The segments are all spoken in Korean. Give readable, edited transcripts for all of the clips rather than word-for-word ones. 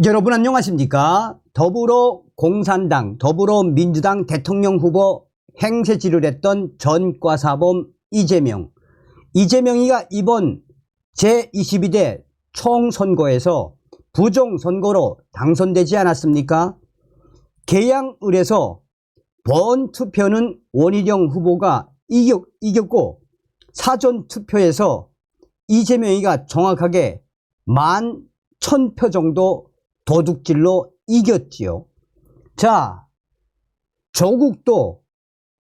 여러분 안녕하십니까? 더불어공산당, 더불어민주당 대통령 후보 행세지를 했던 전과사범 이재명이가 이번 제22대 총선거에서 부정선거로 당선되지 않았습니까? 개양을 해서 번투표는 원희룡 후보가 이겼고 사전투표에서 이재명이가 정확하게 11,000표 정도 도둑질로 이겼지요. 자, 조국도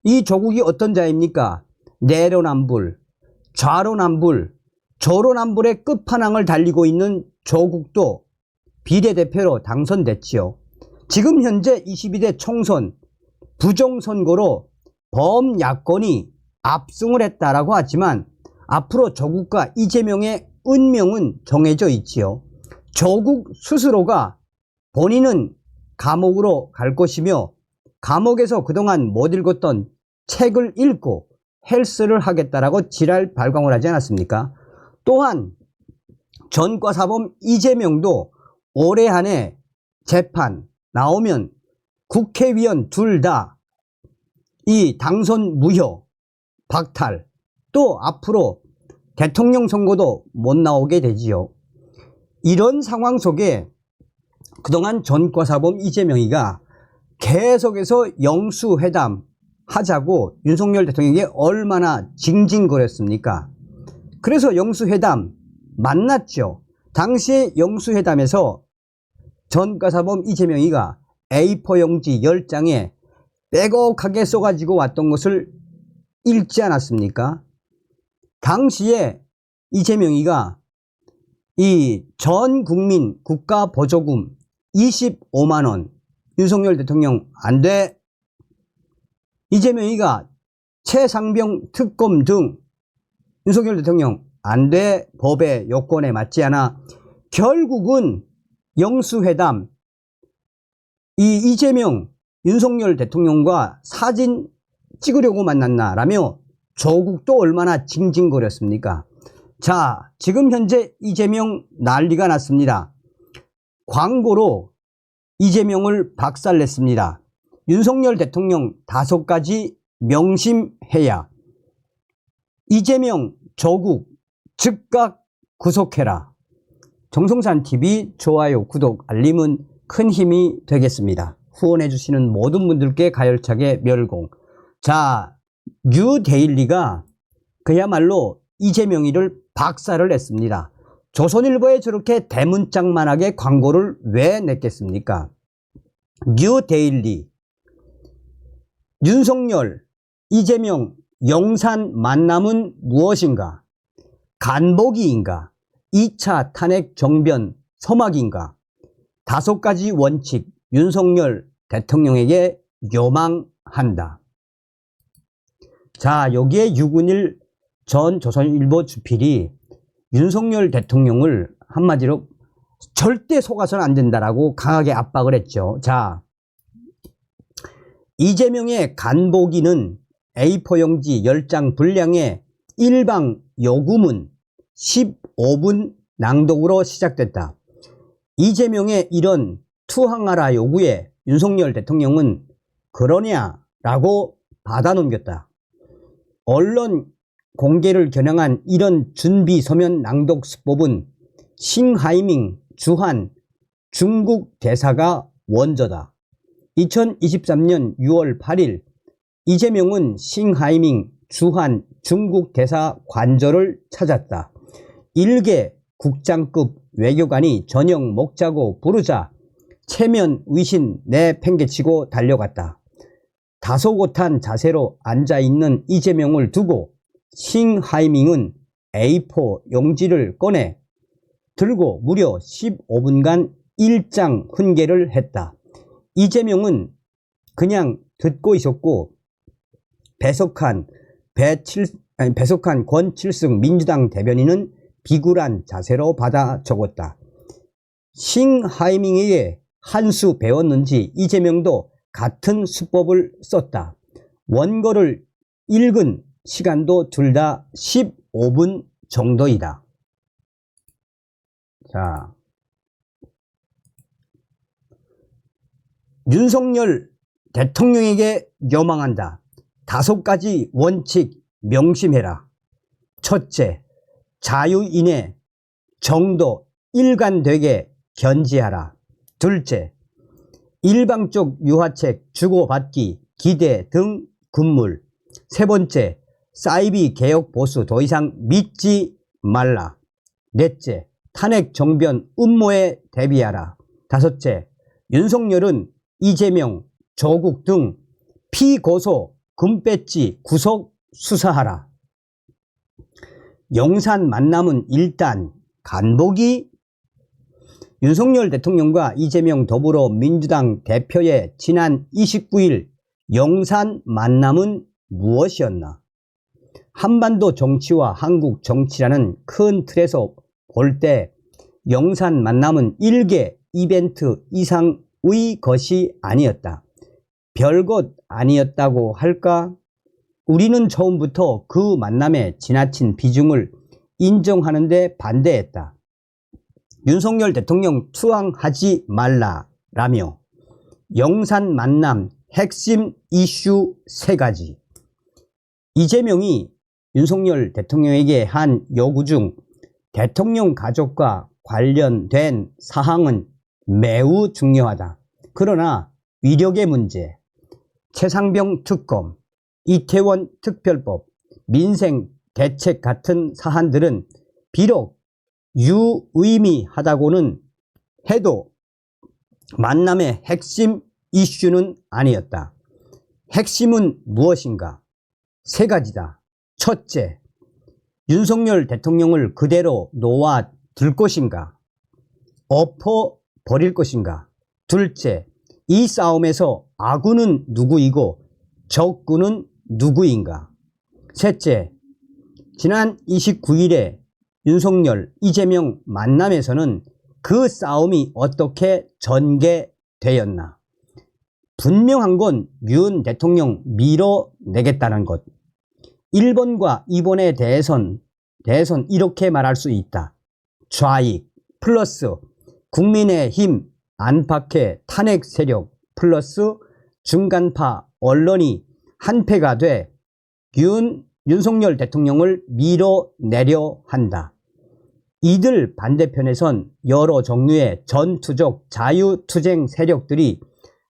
이 조국이 어떤 자입니까? 내로남불, 좌로남불, 조로남불의 끝판왕을 달리고 있는 조국도 비례대표로 당선됐지요. 지금 현재 22대 총선 부정선거로 범야권이 압승을 했다라고 하지만 앞으로 조국과 이재명의 운명은 정해져 있지요. 조국 스스로가 본인은 감옥으로 갈 것이며 감옥에서 그동안 못 읽었던 책을 읽고 헬스를 하겠다라고 지랄 발광을 하지 않았습니까? 또한 전과사범 이재명도 올해 한해 재판 나오면 국회의원 둘 다 이 당선 무효, 박탈, 또 앞으로 대통령 선거도 못 나오게 되지요. 이런 상황 속에 그동안 전과사범 이재명이가 계속해서 영수회담 하자고 윤석열 대통령에게 얼마나 징징거렸습니까? 그래서 영수회담 만났죠. 당시에 영수회담에서 전과사범 이재명이가 A4 용지 10장에 빼곡하게 써가지고 왔던 것을 읽지 않았습니까? 당시에 이재명이가 이 전 국민 국가보조금 25만원 윤석열 대통령 안 돼. 이재명이가 최상병 특검 등 윤석열 대통령 안 돼. 법의 요건에 맞지 않아. 결국은 영수회담 이 이재명 윤석열 대통령과 사진 찍으려고 만났나라며 조국도 얼마나 징징거렸습니까? 자, 지금 현재 이재명 난리가 났습니다. 광고로 이재명을 박살냈습니다. 윤석열 대통령 5가지 명심해야. 이재명, 조국 즉각 구속해라. 정성산TV 좋아요, 구독, 알림은 큰 힘이 되겠습니다. 후원해주시는 모든 분들께 가열차게 멸공. 자, 뉴데일리가 그야말로 이재명이를 박살을 냈습니다. 조선일보에 저렇게 대문짝만하게 광고를 왜 냈겠습니까? 뉴데일리, 윤석열, 이재명, 영산 만남은 무엇인가? 간보기인가? 2차 탄핵 정변 서막인가? 5가지 원칙 윤석열 대통령에게 요망한다. 자, 여기에 유근일 전 조선일보 주필이 윤석열 대통령을 한마디로 절대 속아서는 안 된다라고 강하게 압박을 했죠. 자, 이재명의 간보기는 A4 용지 10장 분량의 일방 요구문 15분 낭독으로 시작됐다. 이재명의 이런 투항하라 요구에 윤석열 대통령은 그러냐라고 받아넘겼다. 언론 공개를 겨냥한 이런 준비 서면 낭독 수법은 싱하이밍 주한 중국 대사가 원조다. 2023년 6월 8일 이재명은 싱하이밍 주한 중국 대사 관저를 찾았다. 일개 국장급 외교관이 저녁 먹자고 부르자 체면 위신 내팽개치고 달려갔다. 다소곳한 자세로 앉아있는 이재명을 두고 싱하이밍은 A4 용지를 꺼내 들고 무려 15분간 일장 훈계를 했다. 이재명은 그냥 듣고 있었고 배석한 권칠승 민주당 대변인은 비굴한 자세로 받아 적었다. 싱하이밍에게 한 수 배웠는지 이재명도 같은 수법을 썼다. 원고를 읽은 시간도 둘 다 15분 정도이다. 자, 윤석열 대통령에게 요망한다. 5가지 원칙 명심해라. 첫째, 자유인의 정도 일관되게 견지하라. 둘째, 일방적 유화책 주고받기 기대 등 금물. 세 번째, 사이비 개혁 보수 더 이상 믿지 말라. 넷째, 탄핵 정변 음모에 대비하라. 다섯째, 윤석열은 이재명, 조국 등 피고소 금배지 구속 수사하라. 영산 만남은 일단 간보기. 윤석열 대통령과 이재명 더불어민주당 대표의 지난 29일 영산 만남은 무엇이었나? 한반도 정치와 한국 정치라는 큰 틀에서 볼 때 영산 만남은 일개 이벤트 이상의 것이 아니었다. 별것 아니었다고 할까? 우리는 처음부터 그 만남의 지나친 비중을 인정하는데 반대했다. 윤석열 대통령 투항하지 말라라며 영산 만남 핵심 이슈 3가지. 이재명이 윤석열 대통령에게 한 요구 중 대통령 가족과 관련된 사항은 매우 중요하다. 그러나 위력의 문제, 최상병 특검, 이태원 특별법, 민생 대책 같은 사안들은 비록 유의미하다고는 해도 만남의 핵심 이슈는 아니었다. 핵심은 무엇인가? 3가지다. 첫째, 윤석열 대통령을 그대로 놓아둘 것인가? 엎어버릴 것인가? 둘째, 이 싸움에서 아군은 누구이고 적군은 누구인가? 셋째, 지난 29일에 윤석열, 이재명 만남에서는 그 싸움이 어떻게 전개되었나? 분명한 건 윤 대통령 밀어내겠다는 것. 1번과 2번에 대해선 이렇게 말할 수 있다. 좌익 플러스 국민의힘 안팎의 탄핵 세력 플러스 중간파 언론이 한패가 돼 윤석열 대통령을 밀어내려 한다. 이들 반대편에선 여러 종류의 전투적 자유투쟁 세력들이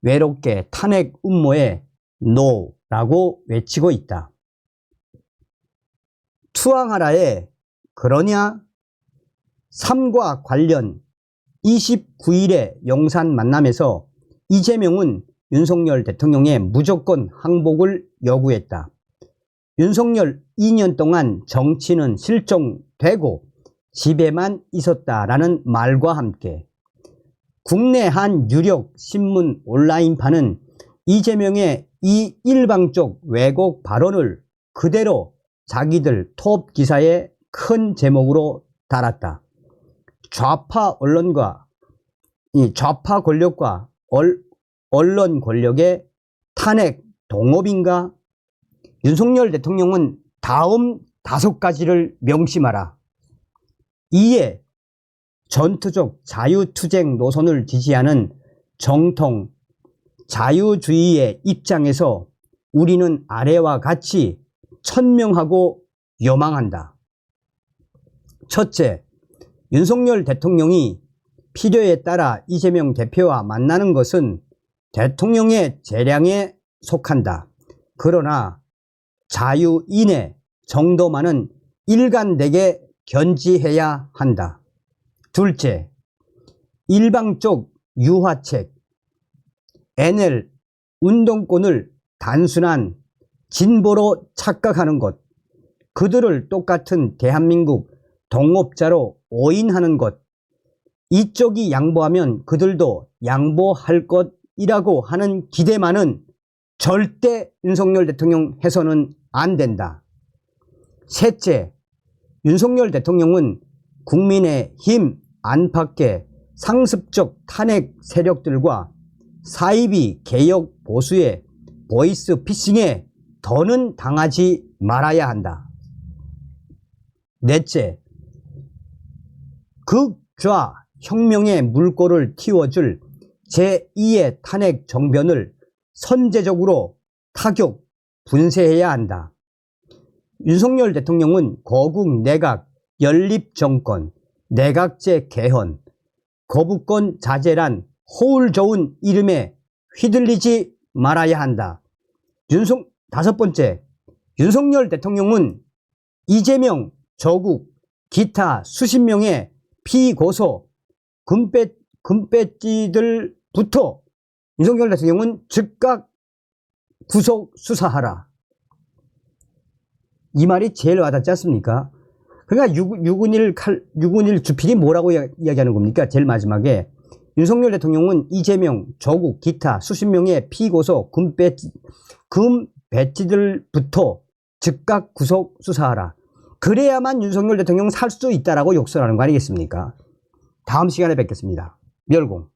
외롭게 탄핵 음모에 노라고 외치고 있다. 투항하라에 그러냐? 3과 관련 29일의 영산 만남에서 이재명은 윤석열 대통령의 무조건 항복을 요구했다. 윤석열 2년 동안 정치는 실종되고 집에만 있었다라는 말과 함께 국내 한 유력 신문 온라인판은 이재명의 이 일방적 왜곡 발언을 그대로 자기들 톱 기사에 큰 제목으로 달았다. 좌파 권력과 언론 권력의 탄핵 동업인가? 윤석열 대통령은 다음 5가지를 명심하라. 이에 전투적 자유투쟁 노선을 지지하는 정통 자유주의의 입장에서 우리는 아래와 같이 천명하고 요망한다. 첫째, 윤석열 대통령이 필요에 따라 이재명 대표와 만나는 것은 대통령의 재량에 속한다. 그러나 자유인의 정도만은 일관되게 견지해야 한다. 둘째, 일방적 유화책, NL 운동권을 단순한 진보로 착각하는 것, 그들을 똑같은 대한민국 동업자로 오인하는 것, 이쪽이 양보하면 그들도 양보할 것이라고 하는 기대만은 절대 윤석열 대통령 해서는 안 된다. 셋째, 윤석열 대통령은 국민의힘 안팎의 상습적 탄핵 세력들과 사이비 개혁 보수의 보이스 피싱에 더는 당하지 말아야 한다. 넷째, 극좌 혁명의 물꼬를 틔워줄 제2의 탄핵 정변을 선제적으로 타격, 분쇄해야 한다. 윤석열 대통령은 거국 내각 연립정권, 내각제 개헌, 거부권 자제란 허울 좋은 이름에 휘둘리지 말아야 한다. 다섯 번째, 윤석열 대통령은 이재명, 조국, 기타 수십 명의 피고소, 금배지들부터 윤석열 대통령은 즉각 구속 수사하라. 이 말이 제일 와닿지 않습니까? 그러니까 6.1 주필이 뭐라고 이야기하는 겁니까? 제일 마지막에 윤석열 대통령은 이재명, 조국, 기타 수십 명의 피고소, 금배지들부터 즉각 구속 수사하라. 그래야만 윤석열 대통령은 살 수 있다라고 욕설하는 거 아니겠습니까? 다음 시간에 뵙겠습니다. 멸공.